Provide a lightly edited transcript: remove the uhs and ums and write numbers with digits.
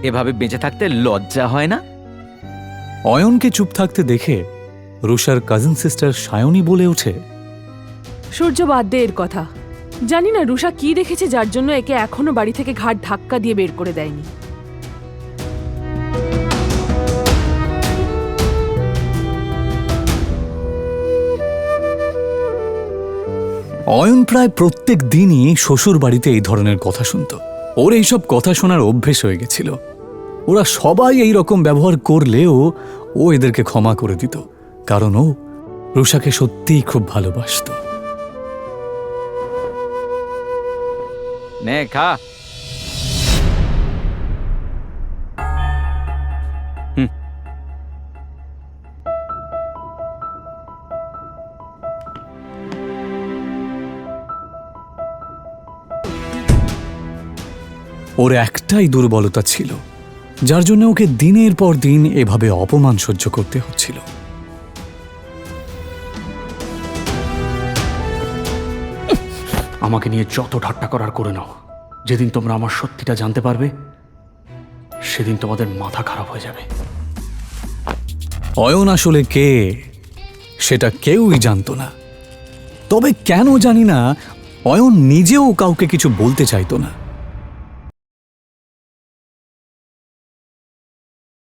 এভাবে বেঁচে থাকতে লজ্জা হয় না? অয়নকে চুপ থাকতে দেখে রুষার কাজিন সিস্টার সায়নী বলে ওঠে, সূর্য বাদ দে এর কথা। জানি না রুষা কি দেখেছে যার জন্য একে এখনো বাড়ি থেকে ঘাট ধাক্কা দিয়ে বের করে দেয়নি। অয়ন প্রায় প্রত্যেক দিনই শ্বশুর বাড়িতে এই ধরনের কথা শুনত। ওর এইসব কথা শোনার অভ্যেস হয়ে গেছিল। ওরা সবাই এই রকম ব্যবহার করলেও ও এদেরকে ক্ষমা করে দিত, কারণ ও রুষাকে সত্যিই খুব ভালোবাসত। নে খা। ওর একটাই দুর্বলতা ছিল, যার জন্য ওকে দিনের পর দিন এভাবে অপমান সহ্য করতে হচ্ছিল। আমাকে নিয়ে যত ঠাট্টা করার করে নাও, যেদিন তোমরা আমার সত্যিটা জানতে পারবে সেদিন তোমাদের মাথা খারাপ হয়ে যাবে। অয়ন আসলে কে সেটা কেউই জানতো না। তবে কেন জানি না অয়ন নিজেও কাউকে কিছু বলতে চাইতো না।